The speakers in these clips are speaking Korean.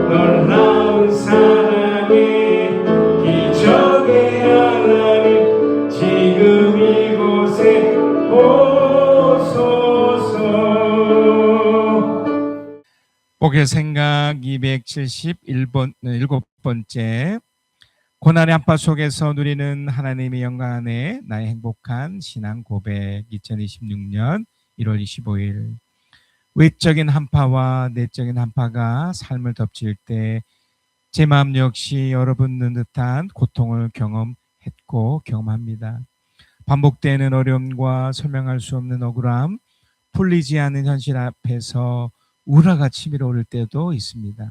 놀라운 사랑의 기적의 하나님 지금 이곳에 오소서. 복의 생각 271번째 고난의 한파 속에서 누리는 하나님의 영광 안에 나의 행복한 신앙 고백 2026년 1월 25일 외적인 한파와 내적인 한파가 삶을 덮칠 때 제 마음 역시 얼어붙는 듯한 고통을 경험했고 경험합니다. 반복되는 어려움과 설명할 수 없는 억울함, 풀리지 않는 현실 앞에서 우라가 치밀어 오를 때도 있습니다.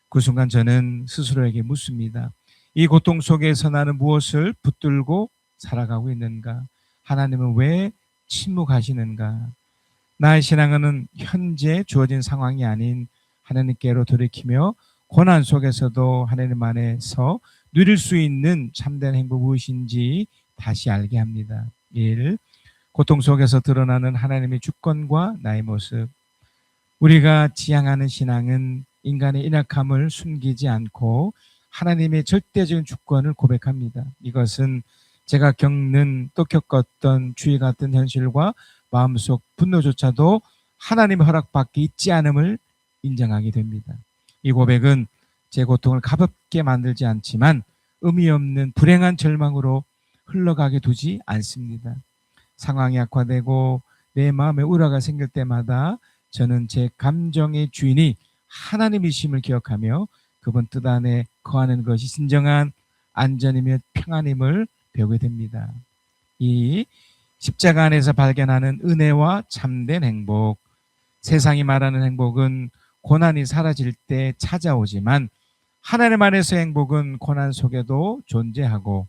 그 순간 저는 스스로에게 묻습니다. 이 고통 속에서 나는 무엇을 붙들고 살아가고 있는가? 하나님은 왜 침묵하시는가? 나의 신앙은 현재 주어진 상황이 아닌 하나님께로 돌이키며 고난 속에서도 하나님 안에서 누릴 수 있는 참된 행복 무엇인지 다시 알게 합니다. 1. 고통 속에서 드러나는 하나님의 주권과 나의 모습. 우리가 지향하는 신앙은 인간의 연약함을 숨기지 않고 하나님의 절대적인 주권을 고백합니다. 이것은 제가 겪었던 주의 같은 현실과 마음속 분노조차도 하나님의 허락밖에 있지 않음을 인정하게 됩니다. 이 고백은 제 고통을 가볍게 만들지 않지만 의미 없는 불행한 절망으로 흘러가게 두지 않습니다. 상황이 악화되고 내 마음에 우려가 생길 때마다 저는 제 감정의 주인이 하나님이심을 기억하며 그분 뜻 안에 거하는 것이 진정한 안전이며 평안임을 배우게 됩니다. 이 십자가 안에서 발견하는 은혜와 참된 행복, 세상이 말하는 행복은 고난이 사라질 때 찾아오지만 하나님 안에서의 행복은 고난 속에도 존재하고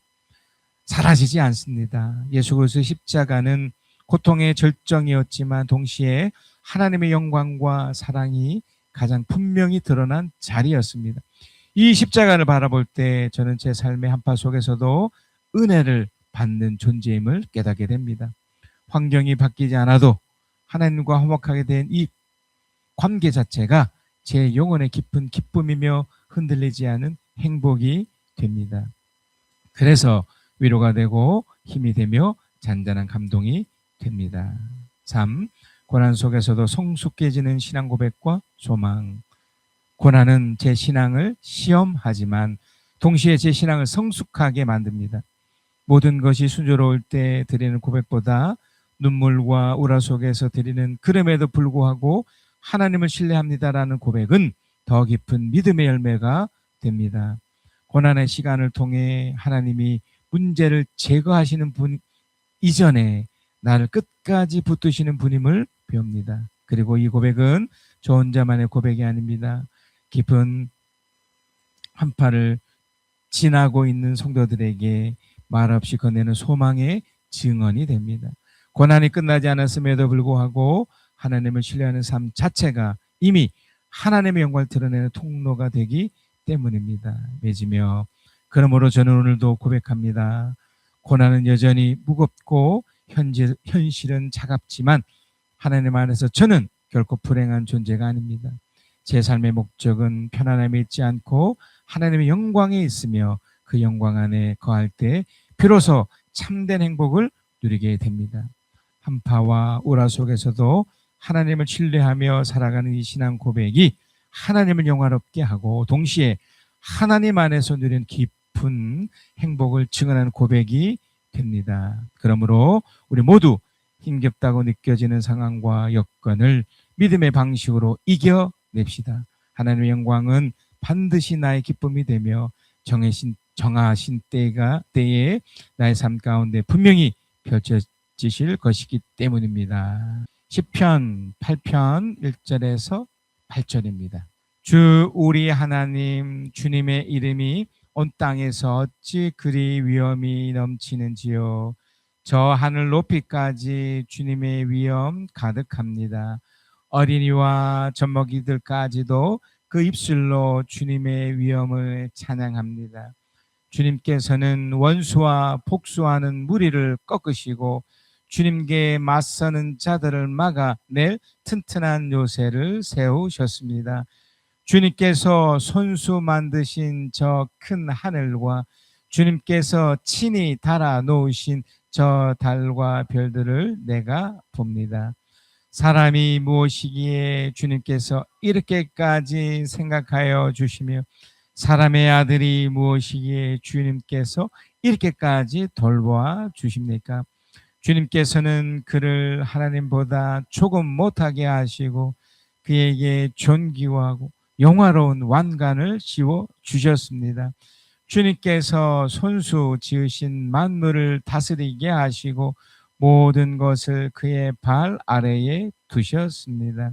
사라지지 않습니다. 예수 그리스도의 십자가는 고통의 절정이었지만 동시에 하나님의 영광과 사랑이 가장 분명히 드러난 자리였습니다. 이 십자가를 바라볼 때 저는 제 삶의 한파 속에서도 은혜를 받는 존재임을 깨닫게 됩니다. 환경이 바뀌지 않아도 하나님과 화목하게 된 이 관계 자체가 제 영혼의 깊은 기쁨이며 흔들리지 않은 행복이 됩니다. 그래서 위로가 되고 힘이 되며 잔잔한 감동이 됩니다. 3. 고난 속에서도 성숙해지는 신앙 고백과 소망. 고난은 제 신앙을 시험하지만 동시에 제 신앙을 성숙하게 만듭니다. 모든 것이 순조로울 때 드리는 고백보다 눈물과 우라 속에서 드리는 그럼에도 불구하고 하나님을 신뢰합니다라는 고백은 더 깊은 믿음의 열매가 됩니다. 고난의 시간을 통해 하나님이 문제를 제거하시는 분 이전에 나를 끝까지 붙드시는 분임을 배웁니다. 그리고 이 고백은 저 혼자만의 고백이 아닙니다. 깊은 한파를 지나고 있는 성도들에게 말없이 건네는 소망의 증언이 됩니다. 고난이 끝나지 않았음에도 불구하고 하나님을 신뢰하는 삶 자체가 이미 하나님의 영광을 드러내는 통로가 되기 때문입니다. 맺으며 그러므로 저는 오늘도 고백합니다. 고난은 여전히 무겁고 현실은 차갑지만 하나님 안에서 저는 결코 불행한 존재가 아닙니다. 제 삶의 목적은 편안함에 있지 않고 하나님의 영광에 있으며 그 영광 안에 거할 때 비로소 참된 행복을 누리게 됩니다. 한파와 우라 속에서도 하나님을 신뢰하며 살아가는 이 신앙 고백이 하나님을 영화롭게 하고 동시에 하나님 안에서 누리는 깊은 행복을 증언하는 고백이 됩니다. 그러므로 우리 모두 힘겹다고 느껴지는 상황과 여건을 믿음의 방식으로 이겨냅시다. 하나님의 영광은 반드시 나의 기쁨이 되며 정하신 때에 나의 삶 가운데 분명히 펼쳐지실 것이기 때문입니다. 시편 8편 1절에서 8절입니다. 주 우리 하나님 주님의 이름이 온 땅에서 어찌 그리 위엄이 넘치는지요. 저 하늘 높이까지 주님의 위엄 가득합니다. 어린이와 젖먹이들까지도 그 입술로 주님의 위엄을 찬양합니다. 주님께서는 원수와 복수하는 무리를 꺾으시고 주님께 맞서는 자들을 막아낼 튼튼한 요새를 세우셨습니다. 주님께서 손수 만드신 저 큰 하늘과 주님께서 친히 달아 놓으신 저 달과 별들을 내가 봅니다. 사람이 무엇이기에 주님께서 이렇게까지 생각하여 주시며 사람의 아들이 무엇이기에 주님께서 이렇게까지 돌보아 주십니까? 주님께서는 그를 하나님보다 조금 못하게 하시고 그에게 존귀하고 영화로운 왕관을 씌워 주셨습니다. 주님께서 손수 지으신 만물을 다스리게 하시고 모든 것을 그의 발 아래에 두셨습니다.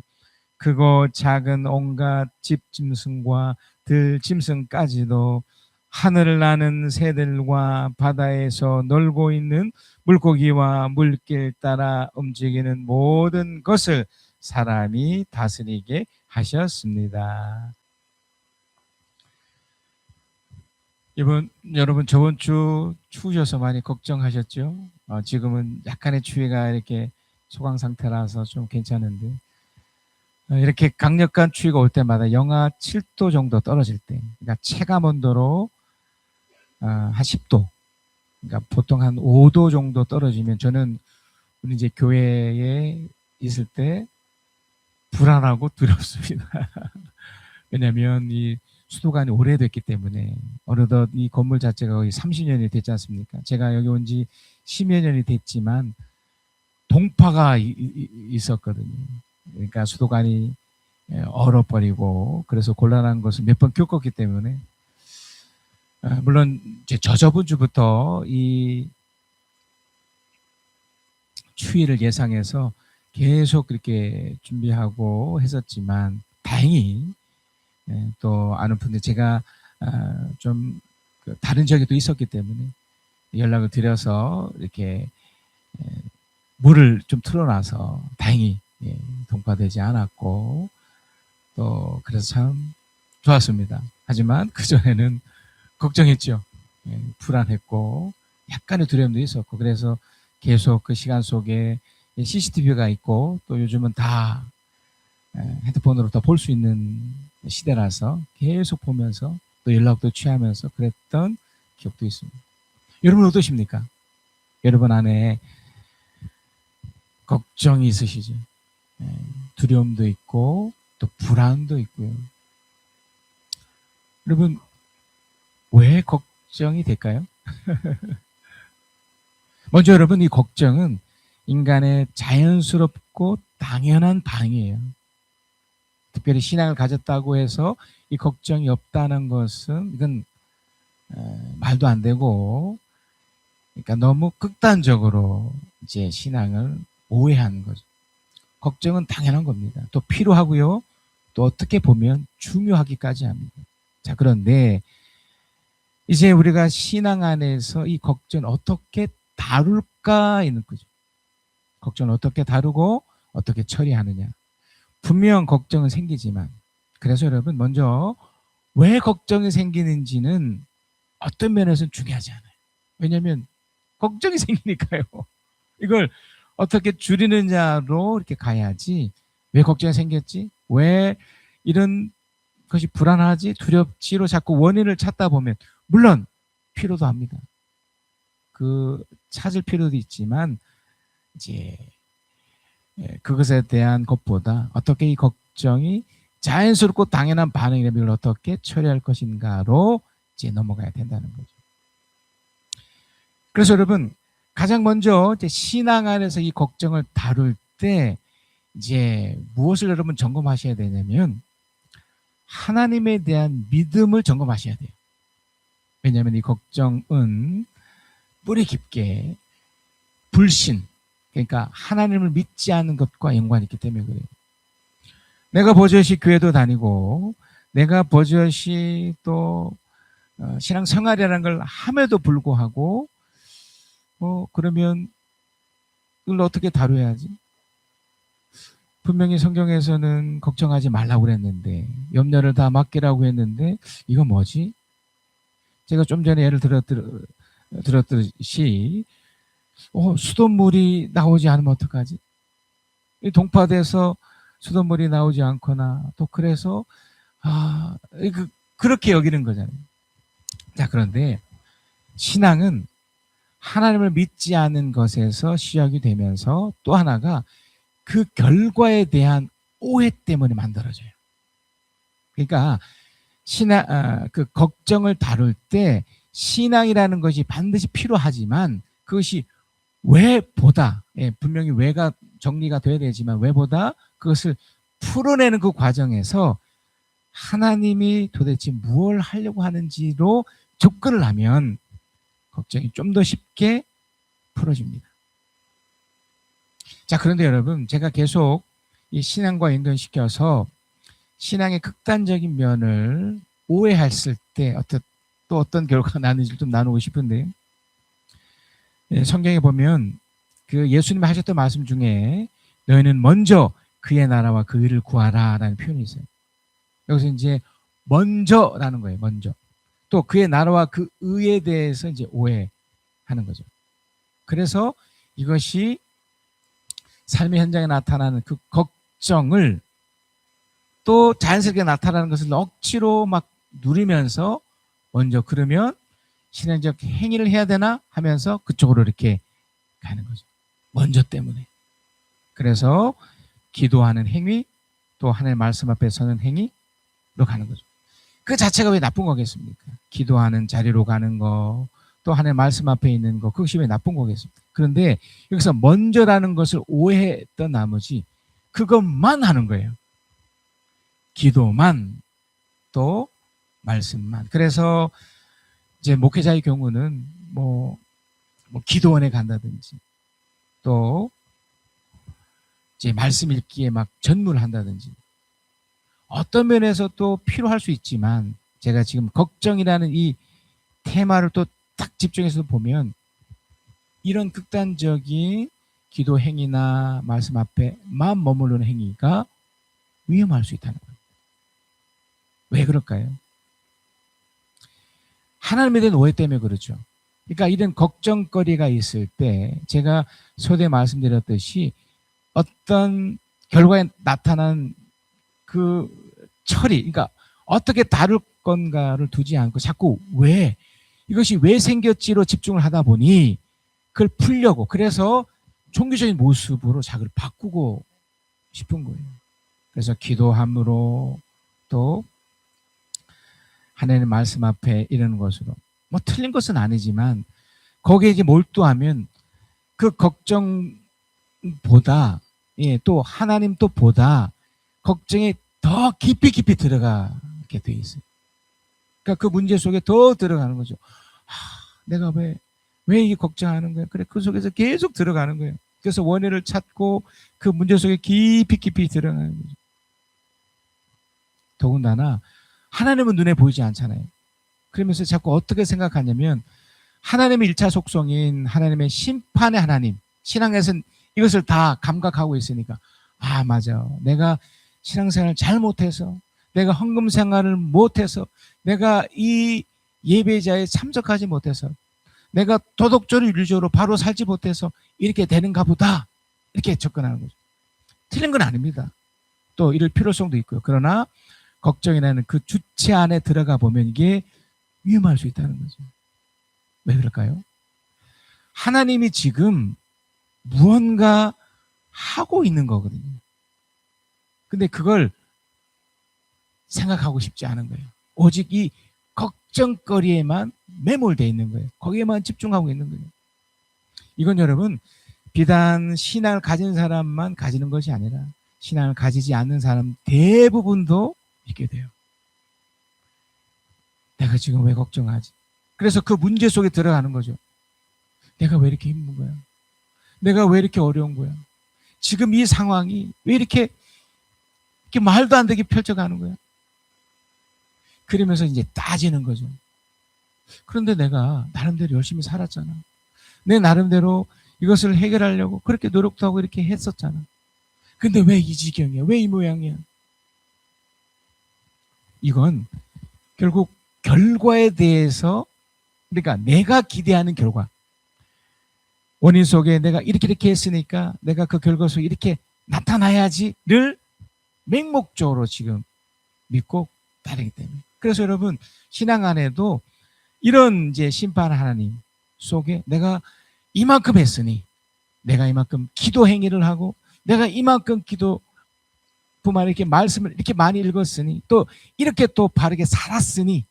크고 작은 온갖 집짐승과 들짐승까지도 하늘을 나는 새들과 바다에서 놀고 있는 물고기와 물길 따라 움직이는 모든 것을 사람이 다스리게 하셨습니다. 여러분 저번 주 추우셔서 많이 걱정하셨죠? 지금은 약간의 추위가 이렇게 소강 상태라서 좀 괜찮은데 이렇게 강력한 추위가 올 때마다 영하 7도 정도 떨어질 때, 그러니까 체감 온도로 한 10도, 그러니까 보통 한 5도 정도 떨어지면 저는 우리 이제 교회에 있을 때 불안하고 두렵습니다. 왜냐하면 이 수도관이 오래됐기 때문에 어느덧 이 건물 자체가 거의 30년이 됐지 않습니까? 제가 여기 온 지 10여 년이 됐지만 동파가 있었거든요. 그러니까 수도관이 얼어버리고 그래서 곤란한 것을 몇 번 겪었기 때문에 물론 이제 저번 주부터 이 추위를 예상해서 계속 그렇게 준비하고 했었지만 다행히 또 아는 분들 제가 좀 다른 지역에 또 있었기 때문에 연락을 드려서 이렇게 물을 좀 틀어놔서 다행히 동파되지 않았고 또 그래서 참 좋았습니다. 하지만 그전에는 걱정했죠. 불안했고 약간의 두려움도 있었고 그래서 계속 그 시간 속에 CCTV가 있고 또 요즘은 다 핸드폰으로 다 볼 수 있는 시대라서 계속 보면서 또 연락도 취하면서 그랬던 기억도 있습니다. 여러분 어떠십니까? 여러분 안에 걱정이 있으시죠? 두려움도 있고 또 불안도 있고요. 여러분 왜 걱정이 될까요? 먼저 여러분 이 걱정은 인간의 자연스럽고 당연한 반응이에요. 특별히 신앙을 가졌다고 해서 이 걱정이 없다는 것은 이건 말도 안 되고 그러니까 너무 극단적으로 이제 신앙을 오해하는 거죠. 걱정은 당연한 겁니다. 또 필요하고요. 또 어떻게 보면 중요하기까지 합니다. 자, 그런데 이제 우리가 신앙 안에서 이 걱정을 어떻게 다룰까 있는 거죠. 걱정을 어떻게 다루고 어떻게 처리하느냐. 분명 걱정은 생기지만 그래서 여러분 먼저 왜 걱정이 생기는지는 어떤 면에서는 중요하지 않아요. 왜냐하면 걱정이 생기니까요. 이걸 어떻게 줄이느냐로 이렇게 가야지. 왜 걱정이 생겼지? 왜 이런 것이 불안하지? 두렵지로 자꾸 원인을 찾다 보면 물론 필요도 합니다. 그 찾을 필요도 있지만 이제 그것에 대한 것보다 어떻게 이 걱정이 자연스럽고 당연한 반응이라면 이걸 어떻게 처리할 것인가로 이제 넘어가야 된다는 거죠. 그래서 여러분 가장 먼저 이제 신앙 안에서 이 걱정을 다룰 때 이제 무엇을 여러분 점검하셔야 되냐면 하나님에 대한 믿음을 점검하셔야 돼요. 왜냐하면 이 걱정은 뿌리 깊게 불신, 그러니까 하나님을 믿지 않는 것과 연관이 있기 때문에 그래요. 내가 버젓이 교회도 다니고 내가 버젓이 또 신앙 생활이라는 걸 함에도 불구하고 그러면 이걸 어떻게 다뤄야지? 분명히 성경에서는 걱정하지 말라고 그랬는데 염려를 다 맡기라고 했는데 이거 뭐지? 제가 좀 전에 예를 들었듯이 수돗물이 나오지 않으면 어떡하지? 동파돼서 수돗물이 나오지 않거나 또 그래서 그렇게 여기는 거잖아요. 자, 그런데 신앙은 하나님을 믿지 않은 것에서 시작이 되면서 또 하나가 그 결과에 대한 오해 때문에 만들어져요. 그러니까 그 걱정을 다룰 때 신앙이라는 것이 반드시 필요하지만 그것이 왜보다, 분명히 왜가 정리가 돼야 되지만 왜보다 그것을 풀어내는 그 과정에서 하나님이 도대체 무엇을 하려고 하는지로 접근을 하면 걱정이 좀 더 쉽게 풀어집니다. 자, 그런데 여러분, 제가 계속 이 신앙과 연관시켜서 신앙의 극단적인 면을 오해했을 때 또 어떤 결과가 나는지 좀 나누고 싶은데, 성경에 보면 그 예수님이 하셨던 말씀 중에 너희는 먼저 그의 나라와 그 의를 구하라라는 표현이 있어요. 여기서 이제 먼저라는 거예요. 먼저. 또 그의 나라와 그 의에 대해서 이제 오해하는 거죠. 그래서 이것이 삶의 현장에 나타나는 그 걱정을 또 자연스럽게 나타나는 것을 억지로 막 누리면서 먼저 그러면 신앙적 행위를 해야 되나 하면서 그쪽으로 이렇게 가는 거죠. 먼저 때문에. 그래서 기도하는 행위, 또 하나님의 말씀 앞에 서는 행위로 가는 거죠. 그 자체가 왜 나쁜 거겠습니까? 기도하는 자리로 가는 거, 또 하나님의 말씀 앞에 있는 거, 그것이 왜 나쁜 거겠습니까? 그런데 여기서 먼저라는 것을 오해했던 나머지 그것만 하는 거예요. 기도만, 또 말씀만. 그래서 이제 목회자의 경우는 뭐 기도원에 간다든지 또 이제 말씀 읽기에 막 전무를 한다든지 어떤 면에서 또 필요할 수 있지만 제가 지금 걱정이라는 이 테마를 또 딱 집중해서 보면 이런 극단적인 기도 행위나 말씀 앞에만 머무르는 행위가 위험할 수 있다는 거예요. 왜 그럴까요? 하나님에 대한 오해 때문에 그렇죠. 그러니까 이런 걱정거리가 있을 때 제가 소대 말씀드렸듯이 어떤 결과에 나타난 그 처리, 그러니까 어떻게 다룰 건가를 두지 않고 자꾸 왜, 이것이 왜 생겼지로 집중을 하다 보니 그걸 풀려고, 그래서 종교적인 모습으로 자기를 바꾸고 싶은 거예요. 그래서 기도함으로 또 하나님의 말씀 앞에 이르는 것으로, 뭐 틀린 것은 아니지만 거기에 이제 몰두하면 그 걱정보다 또 하나님 또 보다 걱정에 더 깊이 들어가게 돼 있어요. 그러니까 그 문제 속에 더 들어가는 거죠. 내가 왜 이 걱정하는 거야? 그래, 그 속에서 계속 들어가는 거예요. 그래서 원인을 찾고 그 문제 속에 깊이 들어가는 거죠. 더군다나 하나님은 눈에 보이지 않잖아요. 그러면서 자꾸 어떻게 생각하냐면 하나님의 1차 속성인 하나님의 심판의 하나님, 신앙에서는 이것을 다 감각하고 있으니까 맞아, 내가 신앙생활을 잘못해서, 내가 헌금 생활을 못해서, 내가 이 예배자에 참석하지 못해서, 내가 도덕적으로 윤리적으로 바로 살지 못해서 이렇게 되는가 보다, 이렇게 접근하는 거죠. 틀린 건 아닙니다. 또 이럴 필요성도 있고요. 그러나 걱정이라는 그 주체 안에 들어가 보면 이게 위험할 수 있다는 거죠. 왜 그럴까요? 하나님이 지금 무언가 하고 있는 거거든요. 근데 그걸 생각하고 싶지 않은 거예요. 오직 이 걱정거리에만 매몰되어 있는 거예요. 거기에만 집중하고 있는 거예요. 이건 여러분, 비단 신앙을 가진 사람만 가지는 것이 아니라 신앙을 가지지 않는 사람 대부분도 이렇게 돼요. 내가 지금 왜 걱정하지? 그래서 그 문제 속에 들어가는 거죠. 내가 왜 이렇게 힘든 거야? 내가 왜 이렇게 어려운 거야? 지금 이 상황이 왜 이렇게 말도 안 되게 펼쳐가는 거야? 그러면서 이제 따지는 거죠. 그런데 내가 나름대로 열심히 살았잖아. 내 나름대로 이것을 해결하려고 그렇게 노력도 하고 이렇게 했었잖아. 근데 왜 이 지경이야? 왜 이 모양이야? 이건 결국 결과에 대해서, 그러니까 내가 기대하는 결과, 원인 속에 내가 이렇게 했으니까 내가 그 결과 속에 이렇게 나타나야지를 맹목적으로 지금 믿고 다르기 때문에. 그래서 여러분, 신앙 안에도 이런 이제 심판 하나님 속에 내가 이만큼 했으니, 내가 이만큼 기도 행위를 하고, 내가 이만큼 기도 뿐만 이렇게 말씀을 이렇게 많이 읽었으니, 또 이렇게 또 바르게 살았으니,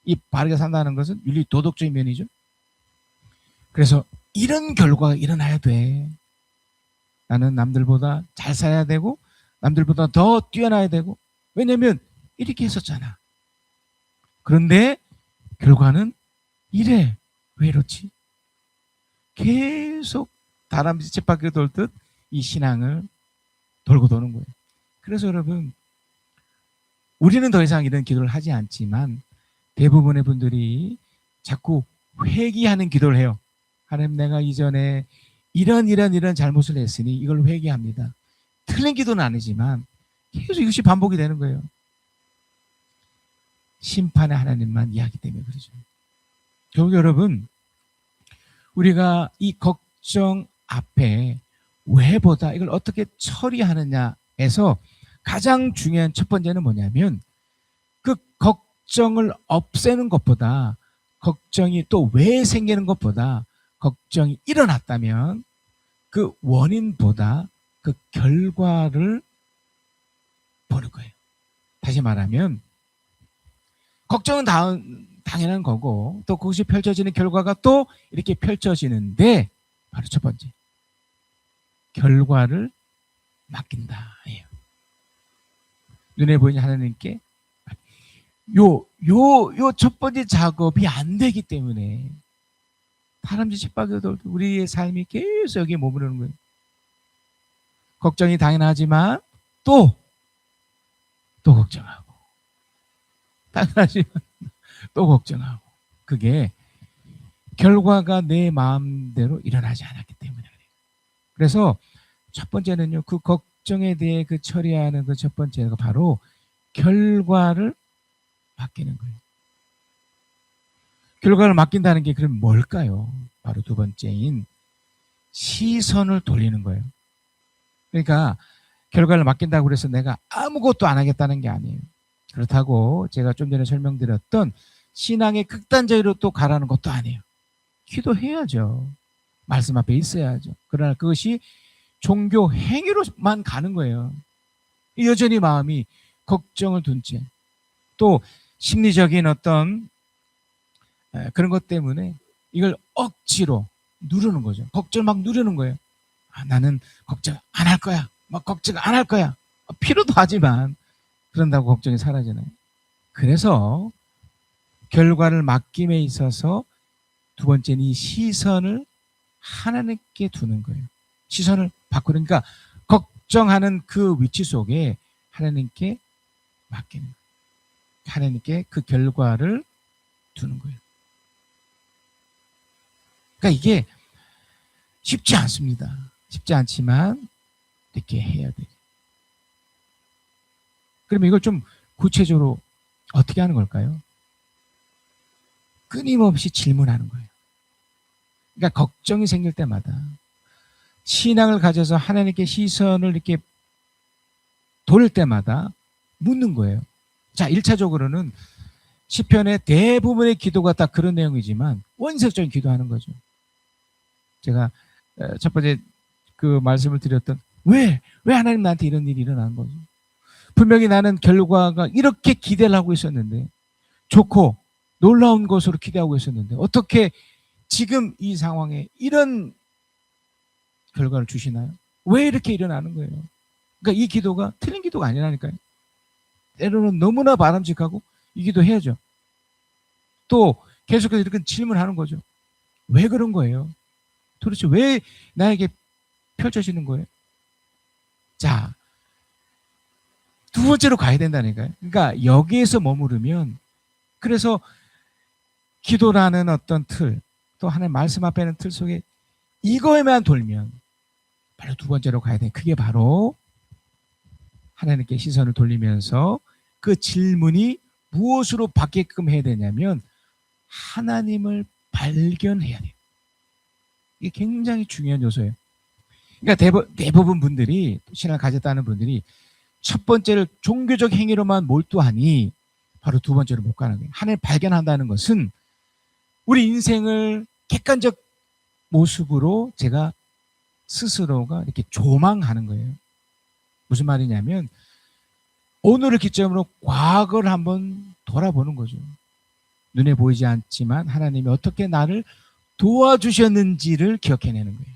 이 바르게 산다는 것은 윤리 도덕적인 면이죠. 그래서 이런 결과가 일어나야 돼. 나는 남들보다 잘 살아야 되고, 남들보다 더 뛰어나야 되고, 왜냐면 이렇게 했었잖아. 그런데 결과는 이래. 왜 이렇지? 계속 다람쥐 쳇바퀴 돌듯 이 신앙을 돌고 도는 거예요. 그래서 여러분, 우리는 더 이상 이런 기도를 하지 않지만 대부분의 분들이 자꾸 회개하는 기도를 해요. 하나님, 내가 이전에 이런 잘못을 했으니 이걸 회개합니다. 틀린 기도는 아니지만 계속 이것이 반복이 되는 거예요. 심판의 하나님만 이야기 때문에 그러죠. 결국 여러분, 우리가 이 걱정 앞에 왜보다 이걸 어떻게 처리하느냐에서 가장 중요한 첫 번째는 뭐냐면, 그 걱정을 없애는 것보다, 걱정이 또 왜 생기는 것보다, 걱정이 일어났다면 그 원인보다 그 결과를 보는 거예요. 다시 말하면 걱정은 당연한 거고, 또 그것이 펼쳐지는 결과가 또 이렇게 펼쳐지는데, 바로 첫 번째, 결과를 맡긴다. 눈에 보이는 하나님께 요 첫 번째 작업이 안 되기 때문에 다람쥐 쳇바퀴 돌듯 우리의 삶이 계속 여기에 머무르는 거예요. 걱정이 당연하지만 또 걱정하고, 당연하지만 또 걱정하고, 그게 결과가 내 마음대로 일어나지 않았기 때문에 그래요. 그래서 첫 번째는요, 그 걱정에 대해 그 처리하는 그 첫 번째가 바로 결과를 맡기는 거예요. 결과를 맡긴다는 게 그럼 뭘까요? 바로 두 번째인 시선을 돌리는 거예요. 그러니까 결과를 맡긴다고 그래서 내가 아무것도 안 하겠다는 게 아니에요. 그렇다고 제가 좀 전에 설명드렸던 신앙의 극단적으로 또 가라는 것도 아니에요. 기도해야죠. 말씀 앞에 있어야죠. 그러나 그것이 종교 행위로만 가는 거예요. 여전히 마음이 걱정을 둔 채, 또 심리적인 어떤 그런 것 때문에 이걸 억지로 누르는 거죠. 걱정을 막 누르는 거예요. 나는 걱정 안 할 거야. 막 걱정 안 할 거야. 필요도 하지만 그런다고 걱정이 사라지나요? 그래서 결과를 맡김에 있어서 두 번째는 이 시선을 하나님께 두는 거예요. 시선을 바꾸니까 걱정하는 그 위치 속에 하나님께 맡기는 거예요. 하나님께 그 결과를 두는 거예요. 그러니까 이게 쉽지 않습니다. 쉽지 않지만 이렇게 해야 돼요. 그러면 이걸 좀 구체적으로 어떻게 하는 걸까요? 끊임없이 질문하는 거예요. 그러니까 걱정이 생길 때마다 신앙을 가져서 하나님께 시선을 이렇게 돌릴 때마다 묻는 거예요. 자, 1차적으로는 시편의 대부분의 기도가 다 그런 내용이지만 원색적인 기도하는 거죠. 제가 첫 번째 그 말씀을 드렸던 왜 하나님 나한테 이런 일이 일어난 거죠? 분명히 나는 결과가 이렇게 기대를 하고 있었는데, 좋고 놀라운 것으로 기대하고 있었는데 어떻게 지금 이 상황에 이런 결과를 주시나요? 왜 이렇게 일어나는 거예요? 그러니까 이 기도가 틀린 기도가 아니라니까요. 때로는 너무나 바람직하고 이 기도 해야죠. 또 계속해서 이렇게 질문하는 거죠. 왜 그런 거예요? 도대체 왜 나에게 펼쳐지는 거예요? 자, 두 번째로 가야 된다니까요. 그러니까 여기에서 머무르면, 그래서 기도라는 어떤 틀, 또 하나님 말씀 앞에는 틀 속에 이거에만 돌면 바로 두 번째로 가야 돼. 그게 바로 하나님께 시선을 돌리면서 그 질문이 무엇으로 바뀌게끔 해야 되냐면 하나님을 발견해야 돼요. 이게 굉장히 중요한 요소예요. 그러니까 대부분 분들이, 신앙을 가졌다는 분들이 첫 번째를 종교적 행위로만 몰두하니 바로 두 번째로 못 가는 거예요. 하나님을 발견한다는 것은 우리 인생을 객관적 모습으로 제가 스스로가 이렇게 조망하는 거예요. 무슨 말이냐면 오늘을 기점으로 과거를 한번 돌아보는 거죠. 눈에 보이지 않지만 하나님이 어떻게 나를 도와주셨는지를 기억해내는 거예요.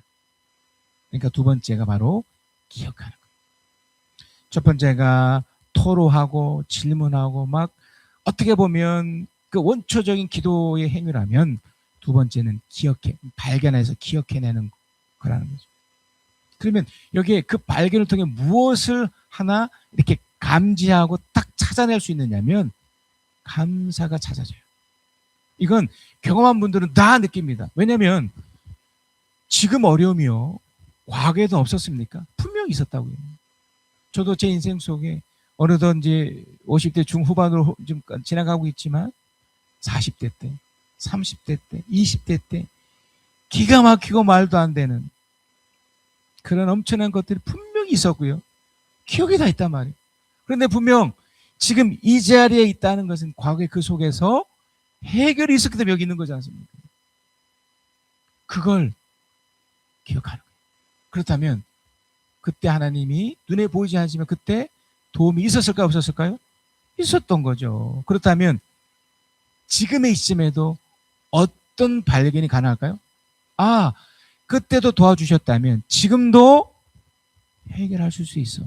그러니까 두 번째가 바로 기억하는 거예요. 첫 번째가 토로하고 질문하고 막 어떻게 보면 그 원초적인 기도의 행위라면 두 번째는 발견해서 기억해내는 거라는 거죠. 그러면 여기에 그 발견을 통해 무엇을 하나 이렇게 감지하고 딱 찾아낼 수 있느냐면 감사가 찾아져요. 이건 경험한 분들은 다 느낍니다. 왜냐하면 지금 어려움이요. 과거에도 없었습니까? 분명히 있었다고요. 저도 제 인생 속에 어느덧 이제 50대 중후반으로 좀 지나가고 있지만 40대 때, 30대 때, 20대 때 기가 막히고 말도 안 되는 그런 엄청난 것들이 분명히 있었고요. 기억이 다 있단 말이에요. 그런데 분명 지금 이 자리에 있다는 것은 과거의 그 속에서 해결이 있었기 때문에 여기 있는 거지 않습니까? 그걸 기억하는 거예요. 그렇다면 그때 하나님이 눈에 보이지 않지만 그때 도움이 있었을까요? 없었을까요? 있었던 거죠. 그렇다면 지금의 시점에도 어떤 발견이 가능할까요? 아, 그때도 도와주셨다면 지금도 해결할 수 있어.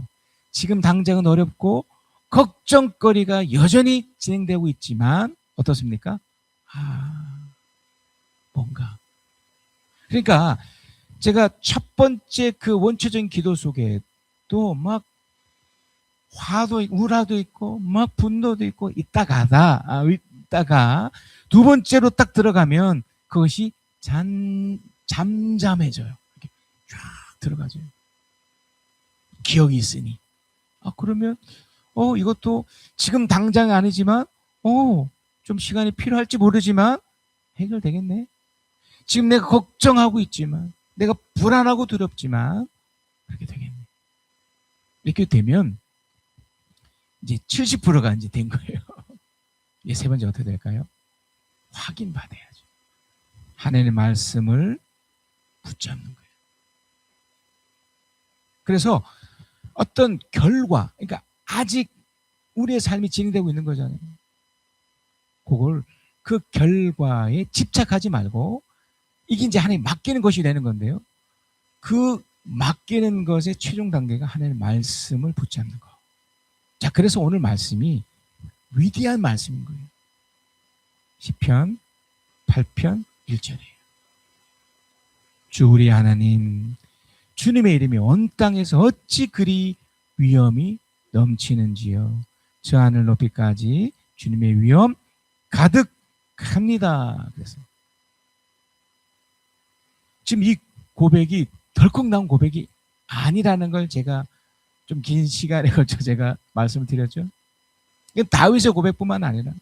지금 당장은 어렵고 걱정거리가 여전히 진행되고 있지만 어떻습니까? 뭔가. 그러니까 제가 첫 번째 그 원초적인 기도 속에도 막 화도 있고 우라도 있고 막 분노도 있고 있다가 두 번째로 딱 들어가면 그것이 잠잠해져요. 이렇게 쫙 들어가죠. 기억이 있으니. 그러면 이것도 지금 당장은 아니지만 좀 시간이 필요할지 모르지만 해결되겠네. 지금 내가 걱정하고 있지만 내가 불안하고 두렵지만 그렇게 되겠네. 이렇게 되면 이제 70%가 이제 된 거예요. 이제 세 번째 어떻게 될까요? 확인받아야죠. 하나님의 말씀을 붙잡는 거예요. 그래서 어떤 결과, 그러니까 아직 우리의 삶이 진행되고 있는 거잖아요. 그걸 그 결과에 집착하지 말고 이게 이제 하나님 맡기는 것이 되는 건데요. 그 맡기는 것의 최종 단계가 하나님의 말씀을 붙잡는 거. 자, 그래서 오늘 말씀이 위대한 말씀인 거예요. 시편 8편 1절이에요. 주 우리 하나님, 주님의 이름이 온 땅에서 어찌 그리 위엄이 넘치는지요. 저 하늘 높이까지 주님의 위엄 가득합니다. 그래서 지금 이 고백이 덜컥 나온 고백이 아니라는 걸 제가 좀 긴 시간에 걸쳐 제가 말씀을 드렸죠. 이건 다윗의 고백뿐만 아니라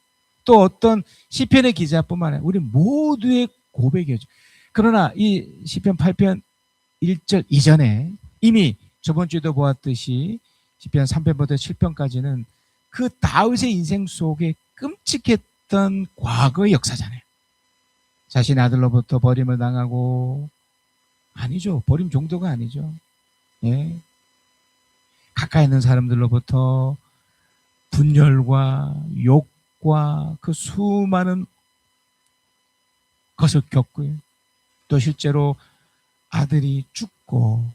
또 어떤 시편의 기자뿐만 아니라 우리 모두의 고백이었죠. 그러나 이 시편 8편 1절 이전에 이미 저번 주에도 보았듯이 시편 3편부터 7편까지는 그 다윗의 인생 속에 끔찍했던 과거의 역사잖아요. 자신의 아들로부터 버림을 당하고, 아니죠. 버림 정도가 아니죠. 예. 가까이 있는 사람들로부터 분열과 욕과 그 수많은 것을 겪고요. 또 실제로 아들이 죽고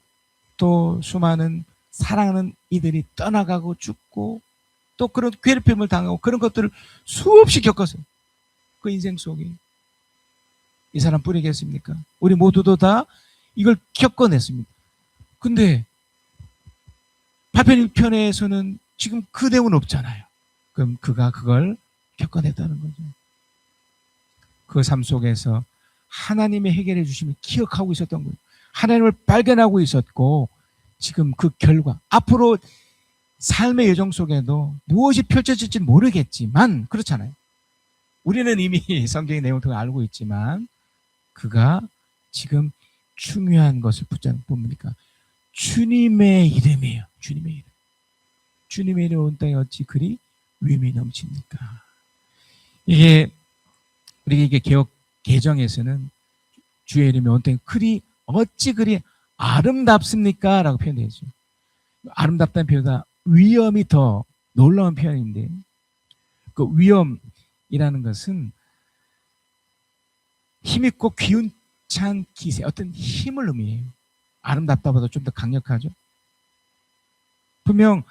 또 수많은 사랑하는 이들이 떠나가고 죽고 또 그런 괴롭힘을 당하고 그런 것들을 수없이 겪었어요. 그 인생 속에. 이 사람 뿌리겠습니까? 우리 모두도 다 이걸 겪어냈습니다. 근데 8편 1편에서는 지금 그 내용은 없잖아요. 그럼 그가 그걸 겪어냈다는 거죠. 그 삶 속에서 하나님의 해결해 주심을 기억하고 있었던 거예요. 하나님을 발견하고 있었고 지금 그 결과 앞으로 삶의 여정 속에도 무엇이 펼쳐질지 모르겠지만 그렇잖아요. 우리는 이미 성경의 내용을 통해 알고 있지만 그가 지금 중요한 것을 붙잡는 뭡니까? 주님의 이름이에요. 주님의 이름. 주님의 이름 온 땅에 어찌 그리 위엄이 넘칩니까? 이게 우리 이게 개혁 개정에서는 주의 이름이 온통 그리 어찌 그리 아름답습니까? 라고 표현되어 있죠. 아름답다는 표현보다 위엄이 더 놀라운 표현인데, 그 위엄이라는 것은 힘있고 귀운찬 기세, 어떤 힘을 의미해요. 아름답다보다 좀 더 강력하죠. 분명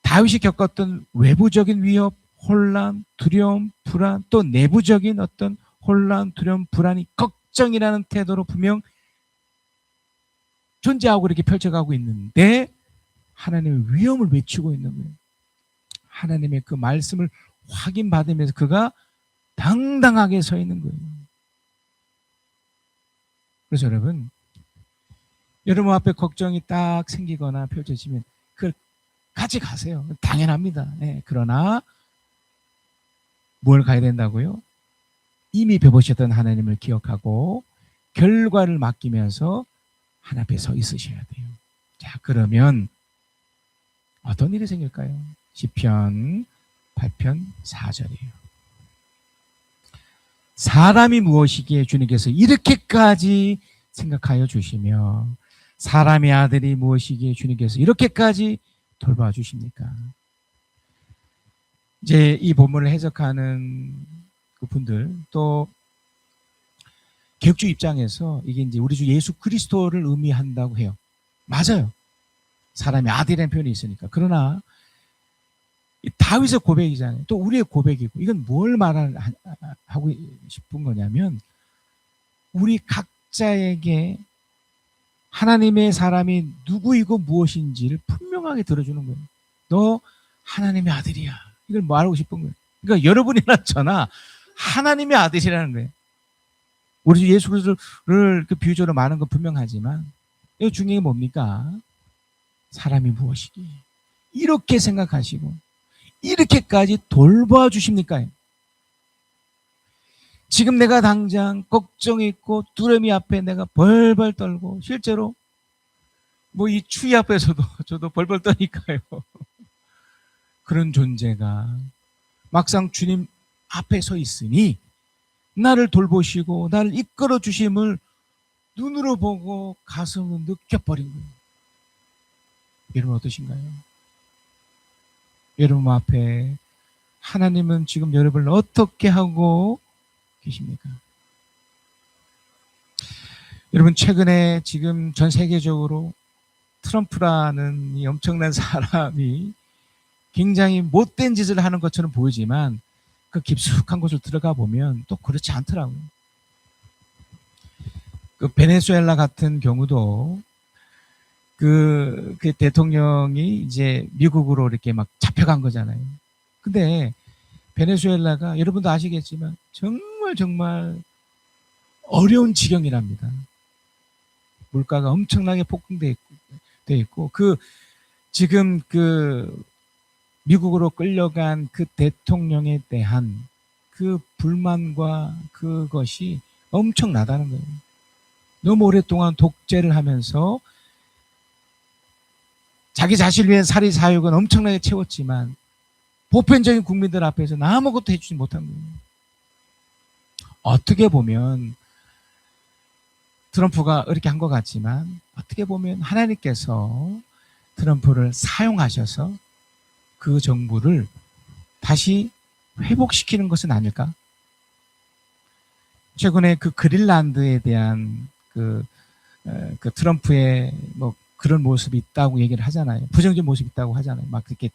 다윗이 겪었던 외부적인 위협, 혼란, 두려움, 불안, 또 내부적인 어떤 혼란, 두려움, 불안이 걱정이라는 태도로 분명 존재하고 이렇게 펼쳐가고 있는데 하나님의 위엄을 외치고 있는 거예요. 하나님의 그 말씀을 확인받으면서 그가 당당하게 서 있는 거예요. 그래서 여러분 앞에 걱정이 딱 생기거나 펼쳐지면 그걸 같이 가세요. 당연합니다. 네, 그러나 뭘 가야 된다고요? 이미 배보셨던 하나님을 기억하고 결과를 맡기면서 하나님 앞에 서 있으셔야 돼요. 자, 그러면 어떤 일이 생길까요? 시편 8편 4절이에요. 사람이 무엇이기에 주님께서 이렇게까지 생각하여 주시며 사람의 아들이 무엇이기에 주님께서 이렇게까지 돌봐주십니까? 이제 이 본문을 해석하는 그 분들, 또 개혁주 입장에서 이게 이제 우리 주 예수 그리스도를 의미한다고 해요. 맞아요. 사람의 아들이라는 표현이 있으니까. 그러나 다윗의 고백이잖아요. 또 우리의 고백이고, 이건 뭘 말하고 싶은 거냐면 우리 각자에게 하나님의 사람이 누구이고 무엇인지를 분명하게 들어주는 거예요. 너 하나님의 아들이야. 이걸 말하고 싶은 거예요. 그러니까 여러분이나 저나 하나님의 아들이라는 거예요. 우리 주 예수 그리스도를 그 비유적으로 말하는 건 분명하지만 이 중요한 게 뭡니까? 사람이 무엇이기에 이렇게 생각하시고 이렇게까지 돌봐주십니까? 지금 내가 당장 걱정이 있고 두려움이 앞에 내가 벌벌 떨고 실제로 뭐 이 추위 앞에서도 저도 벌벌 떠니까요. 그런 존재가 막상 주님 앞에 서 있으니 나를 돌보시고 나를 이끌어 주심을 눈으로 보고 가슴으로 느껴버린 거예요. 여러분 어떠신가요? 여러분 앞에 하나님은 지금 여러분을 어떻게 하고 계십니까? 여러분 최근에 지금 전 세계적으로 트럼프라는 이 엄청난 사람이 굉장히 못된 짓을 하는 것처럼 보이지만 그 깊숙한 곳을 들어가 보면 또 그렇지 않더라고요. 그 베네수엘라 같은 경우도 그 대통령이 이제 미국으로 이렇게 막 잡혀간 거잖아요. 근데 베네수엘라가 여러분도 아시겠지만 정말 어려운 지경이랍니다. 물가가 엄청나게 폭등돼 있고 지금 미국으로 끌려간 그 대통령에 대한 그 불만과 그것이 엄청나다는 거예요. 너무 오랫동안 독재를 하면서 자기 자신을 위한 사리 사욕은 엄청나게 채웠지만 보편적인 국민들 앞에서는 아무것도 해주지 못한 거예요. 어떻게 보면 트럼프가 이렇게 한 것 같지만 어떻게 보면 하나님께서 트럼프를 사용하셔서 그 정부를 다시 회복시키는 것은 아닐까? 최근에 그 그린란드에 대한 그 트럼프의 뭐 그런 모습이 있다고 얘기를 하잖아요. 부정적인 모습이 있다고 하잖아요. 막 그렇게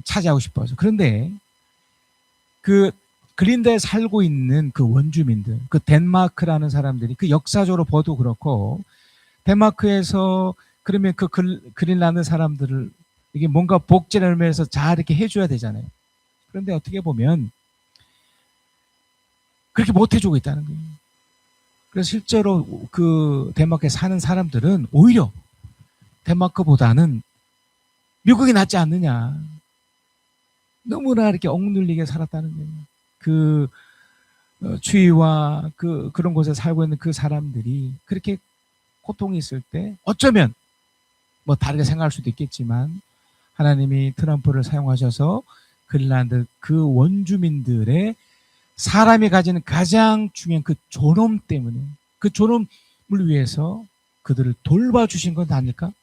차지하고 싶어서. 그런데 그 그린란드에 살고 있는 그 원주민들, 그 덴마크라는 사람들이 그 역사적으로 봐도 그렇고 덴마크에서 그러면 그 그린란드 사람들을 이게 뭔가 복제를 하면서 잘 이렇게 해줘야 되잖아요. 그런데 어떻게 보면 그렇게 못 해주고 있다는 거예요. 그래서 실제로 그 덴마크에 사는 사람들은 오히려 덴마크보다는 미국이 낫지 않느냐. 너무나 이렇게 억눌리게 살았다는 거예요. 그 추위와 그런 곳에 살고 있는 그 사람들이 그렇게 고통이 있을 때 어쩌면 뭐 다르게 생각할 수도 있겠지만 하나님이 트럼프를 사용하셔서 그린란드 그 원주민들의 사람이 가지는 가장 중요한 그 존엄 때문에, 그 존엄을 위해서 그들을 돌봐주신 건 아닐까?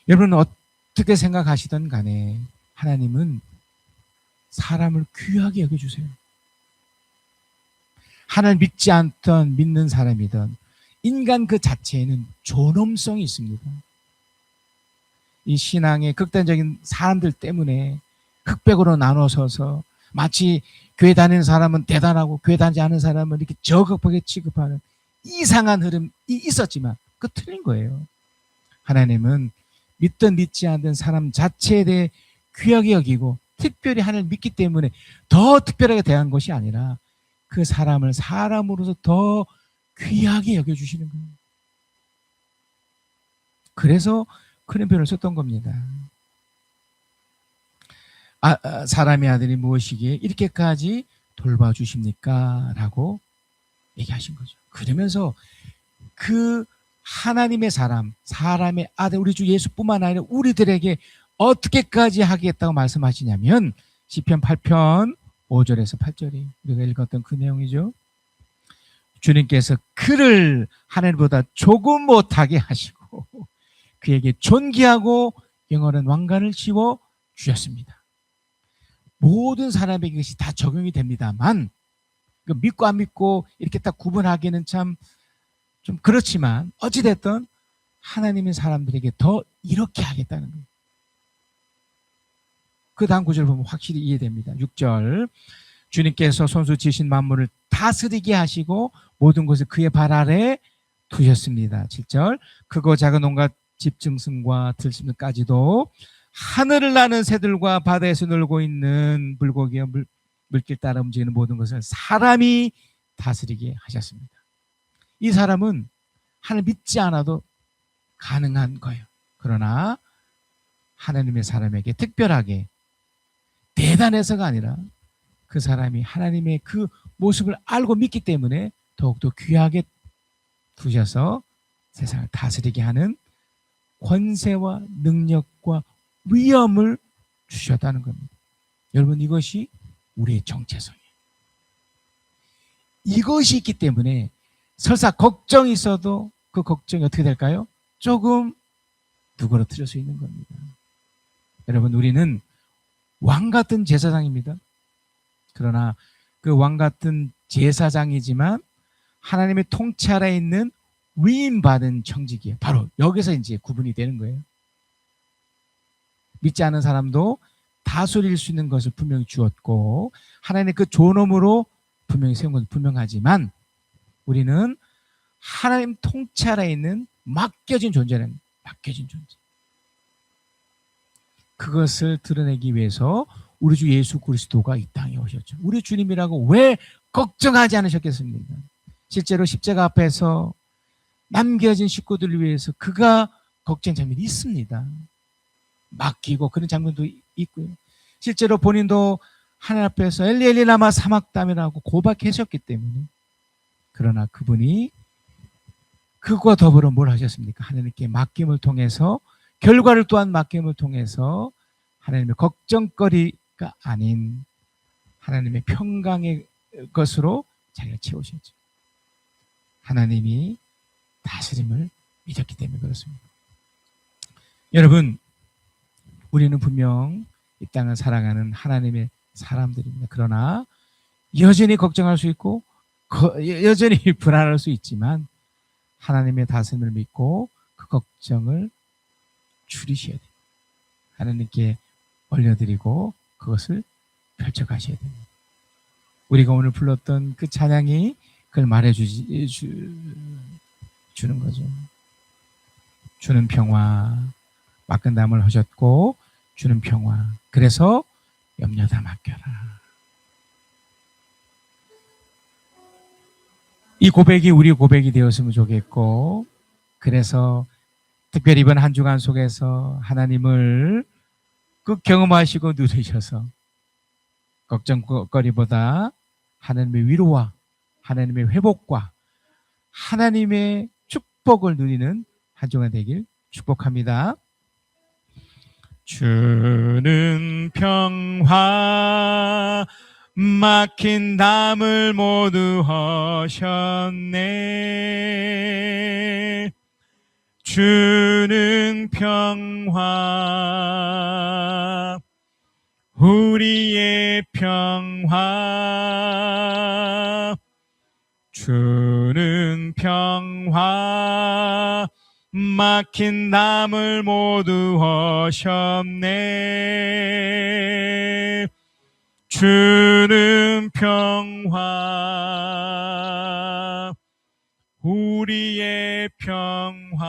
여러분은 어떻게 생각하시든 간에 하나님은 사람을 귀하게 여겨주세요. 하나님 믿지 않던 믿는 사람이든 인간 그 자체에는 존엄성이 있습니다. 이 신앙의 극단적인 사람들 때문에 흑백으로 나눠서서 마치 교회 다니는 사람은 대단하고 교회 다니지 않은 사람은 이렇게 저급하게 취급하는 이상한 흐름이 있었지만 그거 틀린 거예요. 하나님은 믿든 믿지 않든 사람 자체에 대해 귀하게 여기고 특별히 하나님을 믿기 때문에 더 특별하게 대한 것이 아니라 그 사람을 사람으로서 더 귀하게 여겨주시는 거예요. 그래서 그런 표현을 썼던 겁니다. 사람의 아들이 무엇이기에 이렇게까지 돌봐주십니까? 라고 얘기하신 거죠. 그러면서 그 하나님의 사람의 아들 우리 주 예수뿐만 아니라 우리들에게 어떻게까지 하겠다고 말씀하시냐면 시편 8편 5절에서 8절이 우리가 읽었던 그 내용이죠. 주님께서 그를 하늘보다 조금 못하게 하시고 그에게 존귀하고 영원한 왕관을 씌워 주셨습니다. 모든 사람에게 이것이 다 적용이 됩니다만 믿고 안 믿고 이렇게 딱 구분하기는 참 좀 그렇지만 어찌됐든 하나님의 사람들에게 더 이렇게 하겠다는 거예요. 그 다음 구절 보면 확실히 이해됩니다. 6절 주님께서 손수 지으신 만물을 다스리게 하시고 모든 것을 그의 발 아래 두셨습니다. 7절 크고 작은 온갖 집짐승과 들짐승까지도 하늘을 나는 새들과 바다에서 놀고 있는 물고기와 물길 따라 움직이는 모든 것을 사람이 다스리게 하셨습니다. 이 사람은 하나님 믿지 않아도 가능한 거예요. 그러나 하나님의 사람에게 특별하게 대단해서가 아니라 그 사람이 하나님의 그 모습을 알고 믿기 때문에 더욱더 귀하게 두셔서 세상을 다스리게 하는 권세와 능력과 위엄을 주셨다는 겁니다. 여러분 이것이 우리의 정체성이에요. 이것이 있기 때문에 설사 걱정이 있어도 그 걱정이 어떻게 될까요? 조금 누그러뜨릴 수 있는 겁니다. 여러분 우리는 왕 같은 제사장입니다. 그러나 그 왕 같은 제사장이지만 하나님의 통치 아래에 있는 위임받은 청직이에요. 바로 여기서 이제 구분이 되는 거예요. 믿지 않은 사람도 다스릴 수 있는 것을 분명히 주었고 하나님의 그 존엄으로 분명히 세운 것은 분명하지만 우리는 하나님 통치 아래에 있는 맡겨진 존재는 맡겨진 존재. 그것을 드러내기 위해서 우리 주 예수 그리스도가 이 땅에 오셨죠. 우리 주님이라고 왜 걱정하지 않으셨겠습니까? 실제로 십자가 앞에서 남겨진 식구들을 위해서 그가 걱정 장면이 있습니다. 맡기고 그런 장면도 있고요. 실제로 본인도 하늘 앞에서 엘리 엘리 라마 사막다미라고 고백하셨기 때문에 그러나 그분이 그와 더불어 뭘 하셨습니까? 하나님께 맡김을 통해서 결과를 또한 맡김을 통해서 하나님의 걱정거리가 아닌 하나님의 평강의 것으로 자기가 채우셨죠. 하나님이 다스림을 믿었기 때문에 그렇습니다. 여러분 우리는 분명 이 땅을 살아가는 하나님의 사람들입니다. 그러나 여전히 걱정할 수 있고 여전히 불안할 수 있지만 하나님의 다스림을 믿고 그 걱정을 줄이셔야 돼요. 하나님께 올려드리고 그것을 펼쳐가셔야 됩니다. 우리가 오늘 불렀던 그 찬양이 그걸 말해주는 거죠. 주는 평화, 맡은 담을 하셨고 주는 평화. 그래서 염려 다 맡겨라. 이 고백이 우리 고백이 되었으면 좋겠고 그래서 특별히 이번 한 주간 속에서 하나님을 그 경험하시고 누리셔서 걱정거리보다 하나님의 위로와 하나님의 회복과 하나님의 축복을 누리는 한 주간 되길 축복합니다. 주는 평화 막힌 담을 모두 허셨네. 주는 평화 우리의 평화 주는 평화 막힌 담을 모두 허셨네. 주는 평화 우리의 평화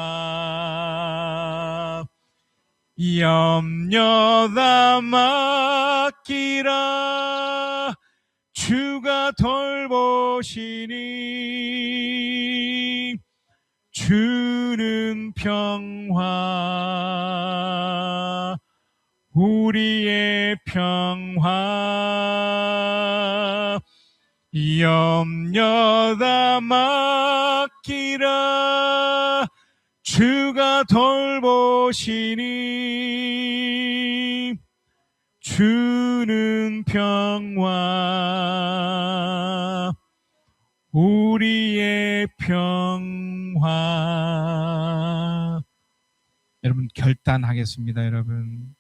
염려다 맡기라 주가 돌보시니 주는 평화 우리의 평화 염려다 맡기라 주가 돌보시니 주는 평화 우리의 평화. 여러분 결단하겠습니다. 여러분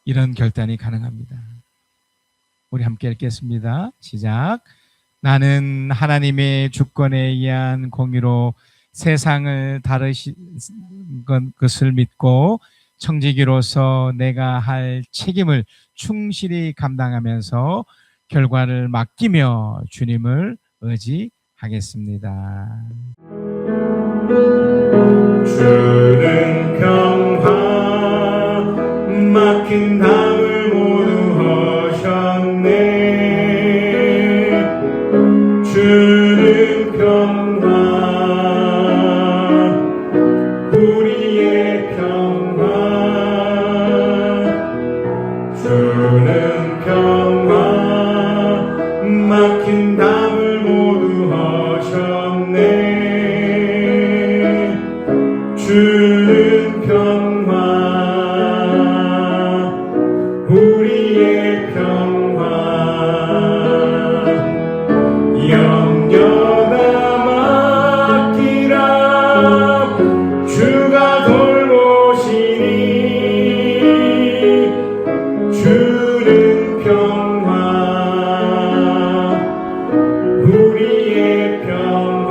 이런 결단이 가능합니다. 우리 함께 읽겠습니다. 시작. 나는 하나님의 주권에 의한 공의로 세상을 다루신 것을 믿고 청지기로서 내가 할 책임을 충실히 감당하면서 결과를 맡기며 주님을 의지하겠습니다. 주는 평화 막힌 담을 모두 허셨네. 주는 평화 우리의 평화 주는 평화 막힌 담을 모두 허셨네. 주는 평화 우리의 평화 염려다 맡기라 주가 돌보시니 주는 평화 우리의 평화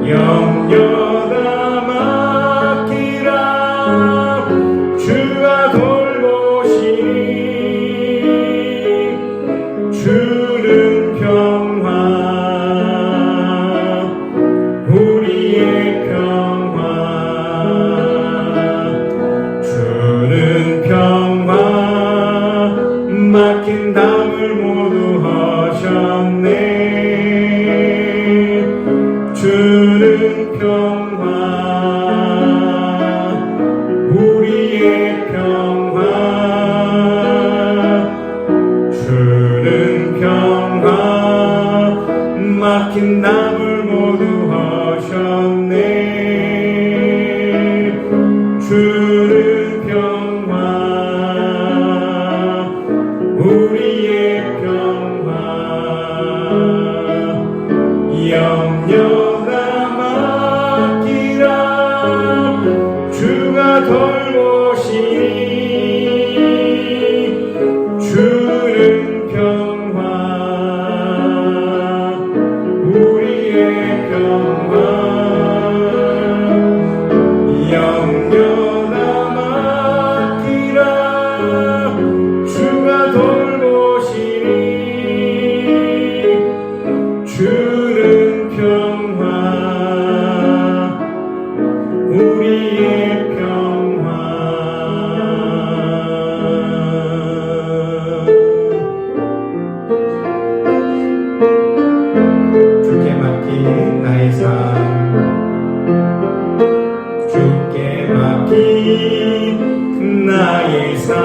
염려다 맡기라 주가 돌보시니 주는 평화 우리의 평화 주는 평화 막힌 담을 모두 허셨네. 주는 평화 우리의 평화 주는 평화 막힌 담을 모두 허셨네. 주는 평화 우리의 평화 염려다 맡기라 주가 돌보시니 주는 평화 우리의 평화 염려다 맡기라 주가 돌보시니 주는 평화 우리의 평화 주께 맡긴 나의 삶 주께 맡긴 나의 삶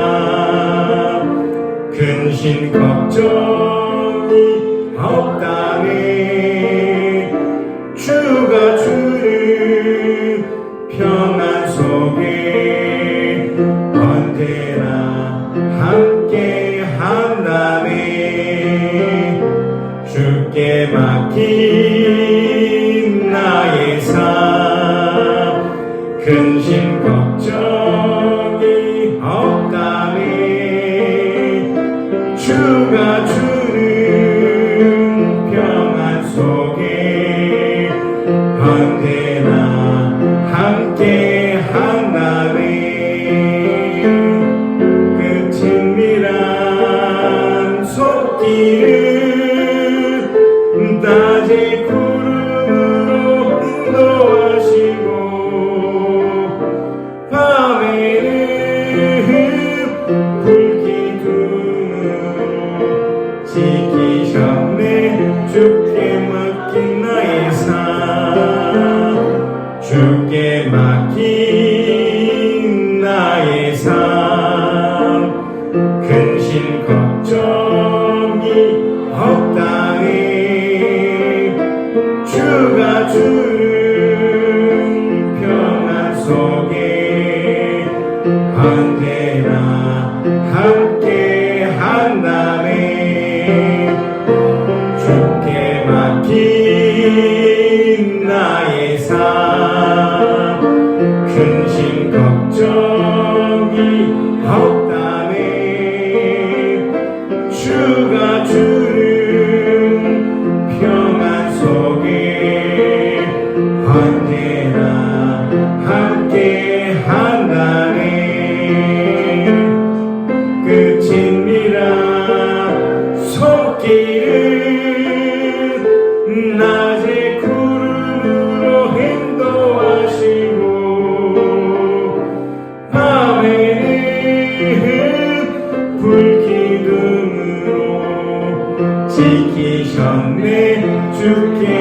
근심 걱정이 없다네 주가 주는 언제나 함께 한다네. 주께 맡긴 나의 삶 근심 걱정이 없다네. 주가 주는 평안 속에 언제나 함께 한다네. 끝입니다. 손길은 낮에 구름으로 인도하시고 밤에는 불기둥으로 지키셨네. 주께